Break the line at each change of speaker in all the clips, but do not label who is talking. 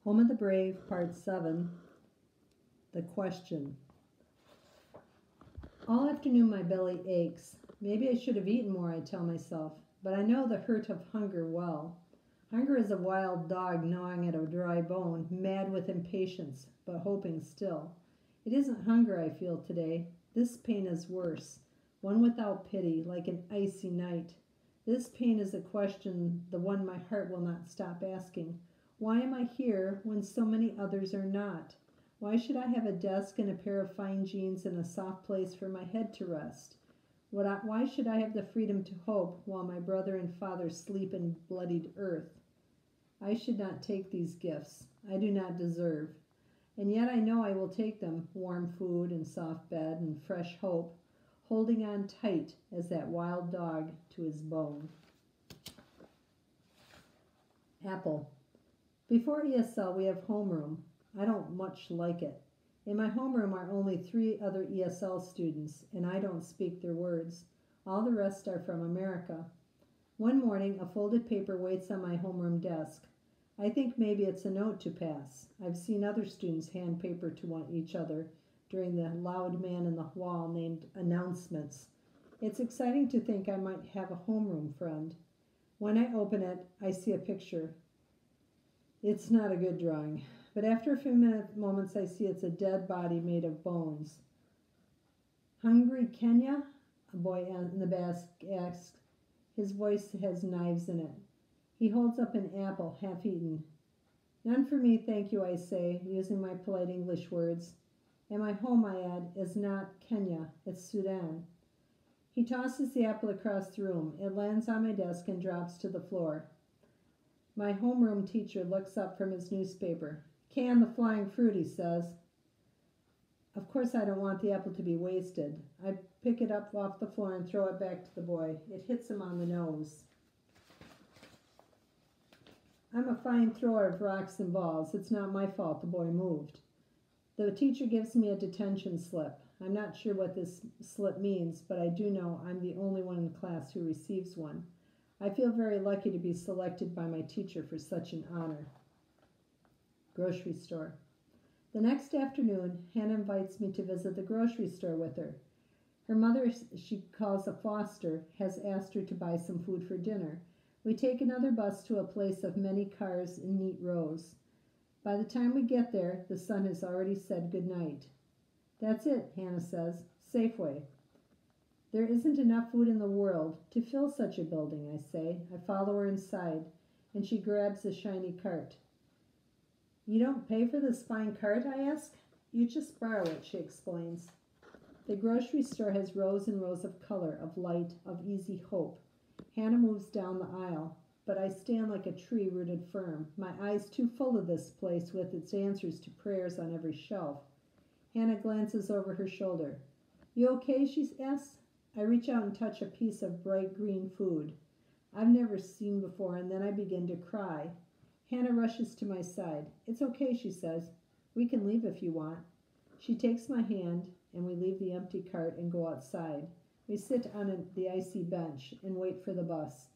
Home of the Brave, Part 7, The Question. All afternoon my belly aches. Maybe I should have eaten more, I tell myself, but I know the hurt of hunger well. Hunger is a wild dog gnawing at a dry bone, mad with impatience, but hoping still. It isn't hunger I feel today. This pain is worse, one without pity, like an icy night. This pain is a question, the one my heart will not stop asking. Why am I here when so many others are not? Why should I have a desk and a pair of fine jeans and a soft place for my head to rest? Why should I have the freedom to hope while my brother and father sleep in bloodied earth? I should not take these gifts. I do not deserve. And yet I know I will take them, warm food and soft bed and fresh hope, holding on tight as that wild dog to his bone. Apple. Before ESL, we have homeroom. I don't much like it. In my homeroom are only 3 other ESL students, and I don't speak their words. All the rest are from America. One morning, a folded paper waits on my homeroom desk. I think maybe it's a note to pass. I've seen other students hand paper to each other during the loud man in the wall named announcements. It's exciting to think I might have a homeroom friend. When I open it, I see a picture. It's not a good drawing, but after a few moments I see it's a dead body made of bones. Hungry Kenya? A boy in the back asks. His voice has knives in it. He holds up an apple, half-eaten. None for me, thank you, I say, using my polite English words. And my home, I add, is not Kenya, it's Sudan. He tosses the apple across the room. It lands on my desk and drops to the floor. My homeroom teacher looks up from his newspaper. Can the flying fruit, he says. Of course I don't want the apple to be wasted. I pick it up off the floor and throw it back to the boy. It hits him on the nose. I'm a fine thrower of rocks and balls. It's not my fault the boy moved. The teacher gives me a detention slip. I'm not sure what this slip means, but I do know I'm the only one in the class who receives one. I feel very lucky to be selected by my teacher for such an honor. Grocery store. The next afternoon, Hannah invites me to visit the grocery store with her. Her mother, she calls a foster, has asked her to buy some food for dinner. We take another bus to a place of many cars in neat rows. By the time we get there, the sun has already said good night. That's it, Hannah says. Safeway. There isn't enough food in the world to fill such a building, I say. I follow her inside, and she grabs a shiny cart. You don't pay for this fine cart, I ask? You just borrow it, she explains. The grocery store has rows and rows of color, of light, of easy hope. Hannah moves down the aisle, but I stand like a tree rooted firm, my eyes too full of this place with its answers to prayers on every shelf. Hannah glances over her shoulder. You okay, she asks. I reach out and touch a piece of bright green food I've never seen before, and then I begin to cry. Hannah rushes to my side. It's okay, she says. We can leave if you want. She takes my hand, and we leave the empty cart and go outside. We sit on the icy bench and wait for the bus.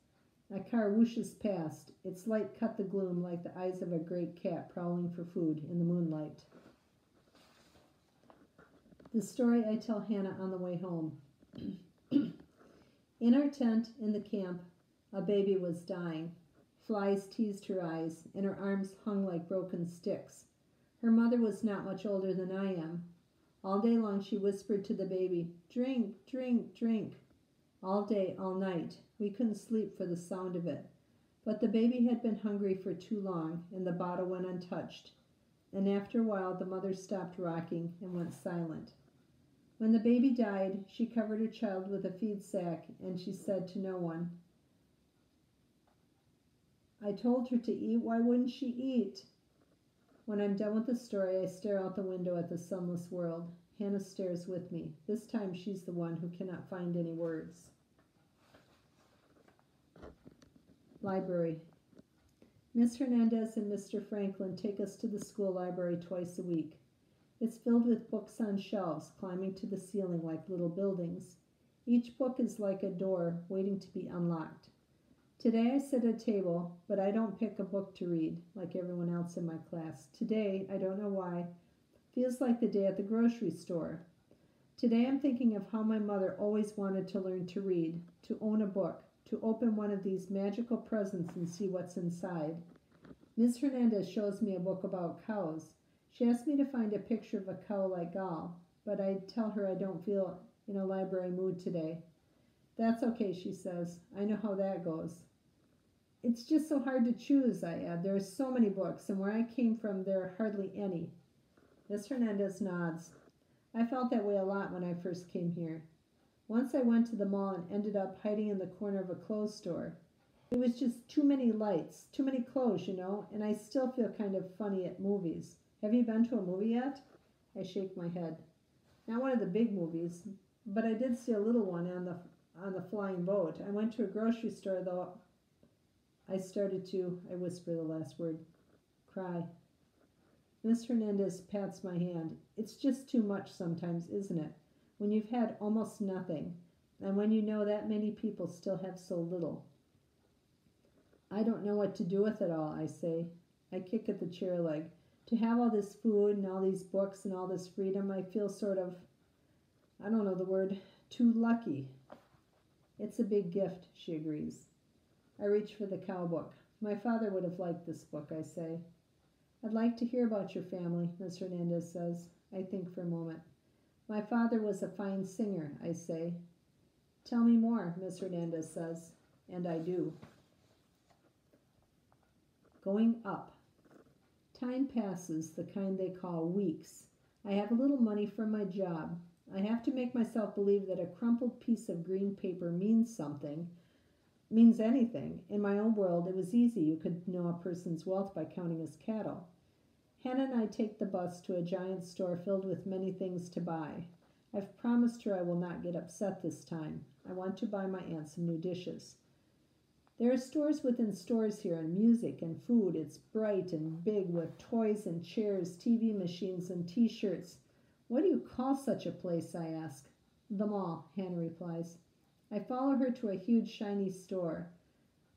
A car whooshes past. Its light cut the gloom like the eyes of a great cat prowling for food in the moonlight. The story I tell Hannah on the way home. In our tent in the camp, a baby was dying. Flies teased her eyes, and her arms hung like broken sticks. Her mother was not much older than I am. All day long she whispered to the baby, drink, drink, drink. All day, all night. We couldn't sleep for the sound of it. But the baby had been hungry for too long, and the bottle went untouched. And after a while the mother stopped rocking and went silent. When the baby died, she covered her child with a feed sack, and she said to no one, I told her to eat, why wouldn't she eat? When I'm done with the story, I stare out the window at the sunless world. Hannah stares with me. This time she's the one who cannot find any words. Library. Miss Hernandez and Mr. Franklin take us to the school library twice a week. It's filled with books on shelves, climbing to the ceiling like little buildings. Each book is like a door waiting to be unlocked. Today I sit at a table, but I don't pick a book to read like everyone else in my class. Today, I don't know why, feels like the day at the grocery store. Today I'm thinking of how my mother always wanted to learn to read, to own a book, to open one of these magical presents and see what's inside. Ms. Hernandez shows me a book about cows. She asked me to find a picture of a cow like Gal, but I tell her I don't feel in a library mood today. That's okay, she says. I know how that goes. It's just so hard to choose, I add. There are so many books, and where I came from, there are hardly any. Miss Hernandez nods. I felt that way a lot when I first came here. Once I went to the mall and ended up hiding in the corner of a clothes store. It was just too many lights, too many clothes, and I still feel kind of funny at movies. Have you been to a movie yet? I shake my head. Not one of the big movies, but I did see a little one on the flying boat. I went to a grocery store, though. I whisper the last word, cry. Miss Hernandez pats my hand. It's just too much sometimes, isn't it? When you've had almost nothing, and when you know that many people still have so little. I don't know what to do with it all, I say. I kick at the chair leg. To have all this food and all these books and all this freedom, I feel sort of, I don't know the word, too lucky. It's a big gift, she agrees. I reach for the cow book. My father would have liked this book, I say. I'd like to hear about your family, Miss Hernandez says. I think for a moment. My father was a fine singer, I say. Tell me more, Miss Hernandez says, and I do. Going up. Time passes, the kind they call weeks. I have a little money from my job. I have to make myself believe that a crumpled piece of green paper means anything. In my own world, it was easy. You could know a person's wealth by counting his cattle. Hannah and I take the bus to a giant store filled with many things to buy. I've promised her I will not get upset this time. I want to buy my aunt some new dishes. There are stores within stores here, and music and food. It's bright and big with toys and chairs, TV machines, and T-shirts. What do you call such a place, I ask. The mall, Hannah replies. I follow her to a huge, shiny store.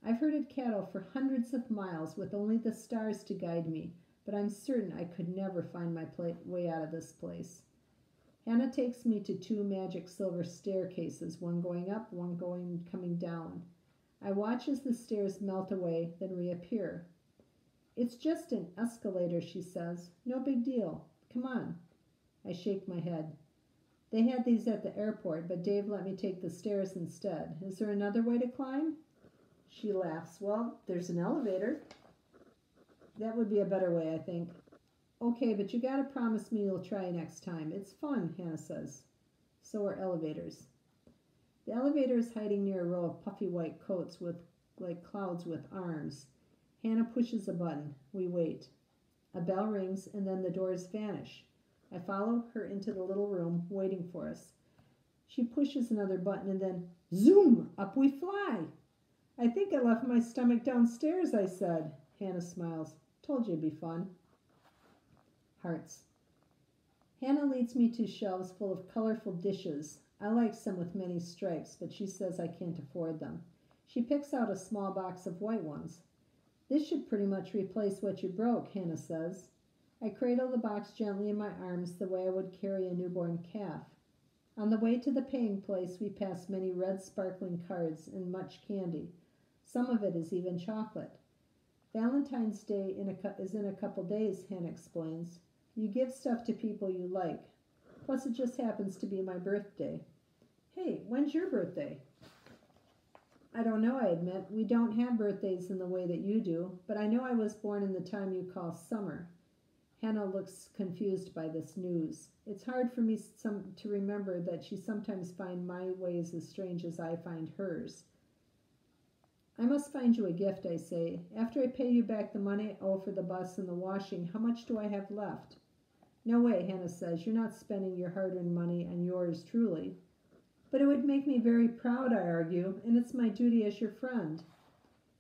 I've herded cattle for hundreds of miles with only the stars to guide me, but I'm certain I could never find my way out of this place. Hannah takes me to two magic silver staircases, one going up, one coming down. I watch as the stairs melt away, then reappear. It's just an escalator, she says. No big deal. Come on. I shake my head. They had these at the airport, but Dave let me take the stairs instead. Is there another way to climb? She laughs. Well, there's an elevator. That would be a better way, I think. Okay, but you gotta promise me you'll try next time. It's fun, Hannah says. So are elevators. The elevator is hiding near a row of puffy white coats like clouds with arms. Hannah pushes a button. We wait. A bell rings, and then the doors vanish. I follow her into the little room, waiting for us. She pushes another button, and then, zoom, up we fly. I think I left my stomach downstairs, I said. Hannah smiles. Told you it'd be fun. Hearts. Hannah leads me to shelves full of colorful dishes. I like some with many stripes, but she says I can't afford them. She picks out a small box of white ones. This should pretty much replace what you broke, Hannah says. I cradle the box gently in my arms the way I would carry a newborn calf. On the way to the paying place, we pass many red sparkling cards and much candy. Some of it is even chocolate. Valentine's Day is in a couple days, Hannah explains. You give stuff to people you like. Plus, it just happens to be my birthday. Hey, when's your birthday? I don't know, I admit. We don't have birthdays in the way that you do, but I know I was born in the time you call summer. Hannah looks confused by this news. It's hard for me to remember that she sometimes finds my ways as strange as I find hers. I must find you a gift, I say. After I pay you back the money I owe for the bus and the washing, how much do I have left? No way, Hannah says. You're not spending your hard-earned money on yours truly. But it would make me very proud, I argue, and it's my duty as your friend.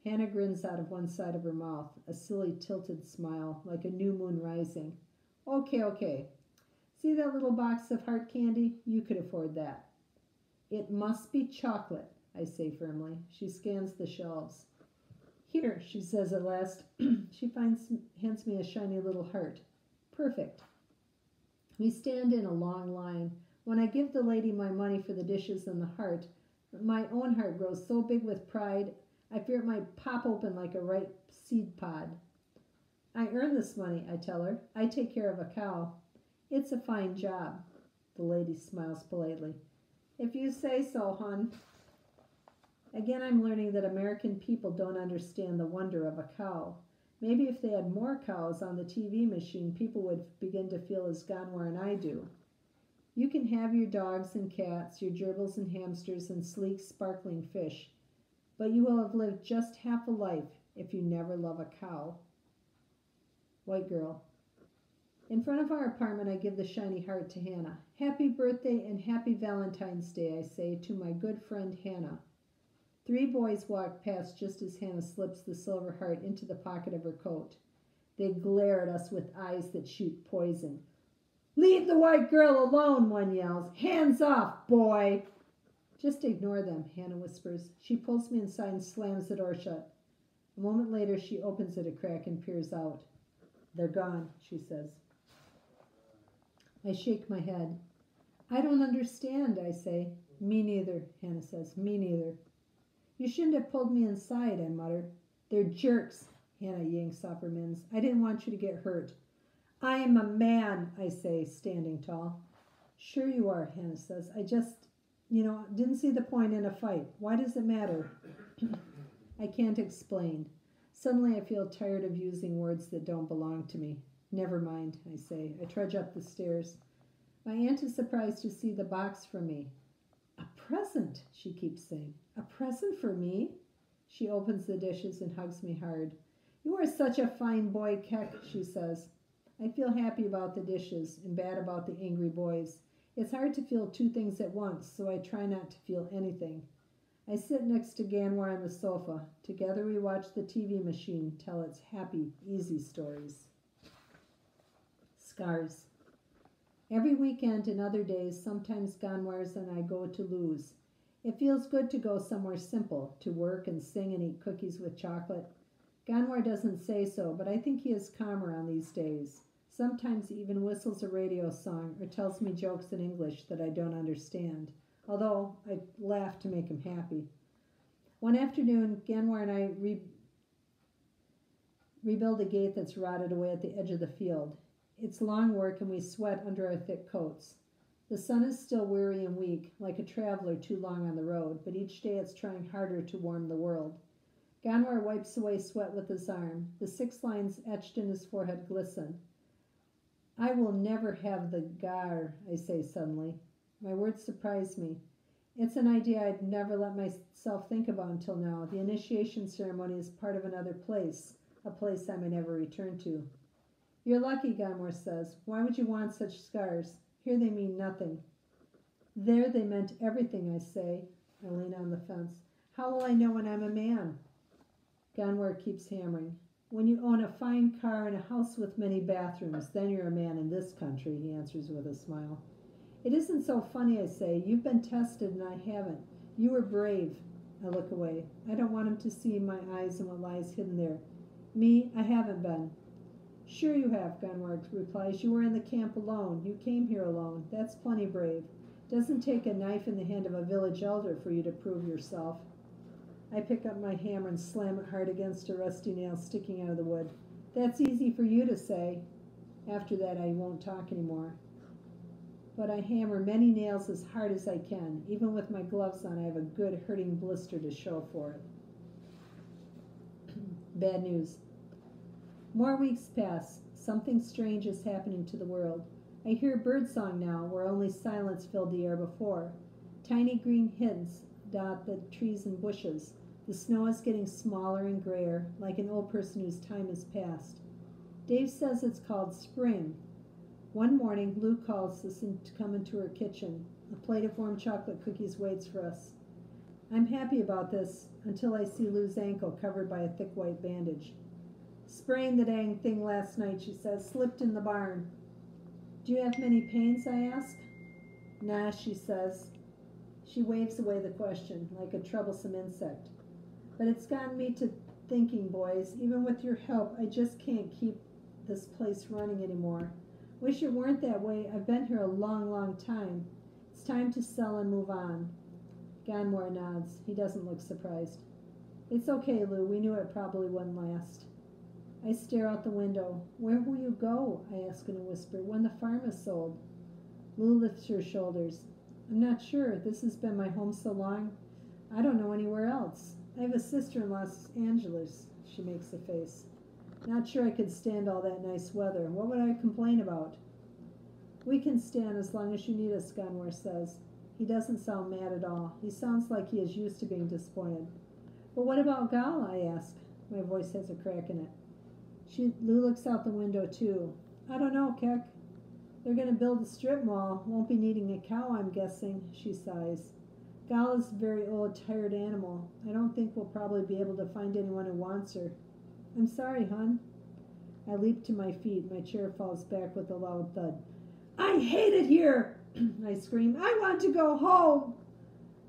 Hannah grins out of one side of her mouth, a silly tilted smile, like a new moon rising. Okay. See that little box of heart candy? You could afford that. It must be chocolate, I say firmly. She scans the shelves. Here, she says at last. She hands me a shiny little heart. Perfect. We stand in a long line. When I give the lady my money for the dishes and the heart, my own heart grows so big with pride, I fear it might pop open like a ripe seed pod. I earn this money, I tell her. I take care of a cow. It's a fine job. The lady smiles politely. If you say so, hon. Again, I'm learning that American people don't understand the wonder of a cow. Maybe if they had more cows on the TV machine, people would begin to feel as Ganwar and I do. You can have your dogs and cats, your gerbils and hamsters and sleek, sparkling fish, but you will have lived just half a life if you never love a cow. White girl. In front of our apartment, I give the shiny heart to Hannah. Happy birthday and happy Valentine's Day, I say to my good friend Hannah. 3 boys walk past just as Hannah slips the silver heart into the pocket of her coat. They glare at us with eyes that shoot poison. Leave the white girl alone, one yells. Hands off, boy! Just ignore them, Hannah whispers. She pulls me inside and slams the door shut. A moment later, she opens it a crack and peers out. They're gone, she says. I shake my head. I don't understand, I say. Me neither, Hannah says. Me neither. You shouldn't have pulled me inside, I mutter. They're jerks, Hannah yanks off her mittens. I didn't want you to get hurt. I am a man, I say, standing tall. Sure you are, Hannah says. I just, didn't see the point in a fight. Why does it matter? I can't explain. Suddenly I feel tired of using words that don't belong to me. Never mind, I say. I trudge up the stairs. My aunt is surprised to see the box for me. A present, she keeps saying. A present for me? She opens the dishes and hugs me hard. You are such a fine boy, Keck, she says. I feel happy about the dishes and bad about the angry boys. It's hard to feel 2 things at once, so I try not to feel anything. I sit next to Ganwar on the sofa. Together we watch the TV machine tell its happy, easy stories. Scars. Every weekend and other days, sometimes Ganwars and I go to Lou's. It feels good to go somewhere simple, to work and sing and eat cookies with chocolate. Ganwar doesn't say so, but I think he is calmer on these days. Sometimes he even whistles a radio song or tells me jokes in English that I don't understand, although I laugh to make him happy. One afternoon, Ganwar and I rebuild a gate that's rotted away at the edge of the field. It's long work and we sweat under our thick coats. The sun is still weary and weak, like a traveler too long on the road, but each day it's trying harder to warm the world. Ganwar wipes away sweat with his arm. The 6 lines etched in his forehead glisten. I will never have the gar, I say suddenly. My words surprise me. It's an idea I'd never let myself think about until now. The initiation ceremony is part of another place, a place I may never return to. You're lucky, Ganwar says. Why would you want such scars? Here they mean nothing. There they meant everything, I say. I lean on the fence. How will I know when I'm a man? Ganwar keeps hammering. When you own a fine car and a house with many bathrooms, then you're a man in this country, he answers with a smile. It isn't so funny, I say. You've been tested and I haven't. You were brave. I look away. I don't want him to see my eyes and what lies hidden there. Me, I haven't been. Sure you have, Ganwar replies. You were in the camp alone. You came here alone. That's plenty brave. Doesn't take a knife in the hand of a village elder for you to prove yourself. I pick up my hammer and slam it hard against a rusty nail sticking out of the wood. That's easy for you to say. After that, I won't talk anymore. But I hammer many nails as hard as I can. Even with my gloves on, I have a good hurting blister to show for it. Bad news. More weeks pass. Something strange is happening to the world. I hear birdsong now, where only silence filled the air before. Tiny green hints dot the trees and bushes. The snow is getting smaller and grayer, like an old person whose time has passed. Dave says it's called spring. One morning, Lou calls us to come into her kitchen. A plate of warm chocolate cookies waits for us. I'm happy about this until I see Lou's ankle covered by a thick white bandage. Sprained the dang thing last night, she says. Slipped in the barn. Do you have many pains, I ask? Nah, she says. She waves away the question, like a troublesome insect. But it's gotten me to thinking, boys. Even with your help, I just can't keep this place running anymore. Wish it weren't that way. I've been here a long, long time. It's time to sell and move on. Gonmore nods. He doesn't look surprised. It's okay, Lou. We knew it probably wouldn't last. I stare out the window. Where will you go? I ask in a whisper. When the farm is sold. Lou lifts her shoulders. I'm not sure. This has been my home so long. I don't know anywhere else. I have a sister in Los Angeles. She makes a face. Not sure I could stand all that nice weather. What would I complain about? We can stand as long as you need us, Gonmore says. He doesn't sound mad at all. He sounds like he is used to being disappointed. But what about Gal? I ask. My voice has a crack in it. Lou looks out the window, too. I don't know, Keck. They're going to build a strip mall. Won't be needing a cow, I'm guessing. She sighs. Gal is a very old, tired animal. I don't think we'll probably be able to find anyone who wants her. I'm sorry, hon. I leap to my feet. My chair falls back with a loud thud. I hate it here! I scream. I want to go home!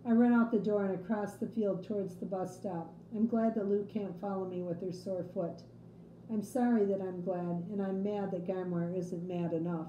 I run out the door and across the field towards the bus stop. I'm glad that Lou can't follow me with her sore foot. I'm sorry that I'm glad, and I'm mad that Gonmore isn't mad enough.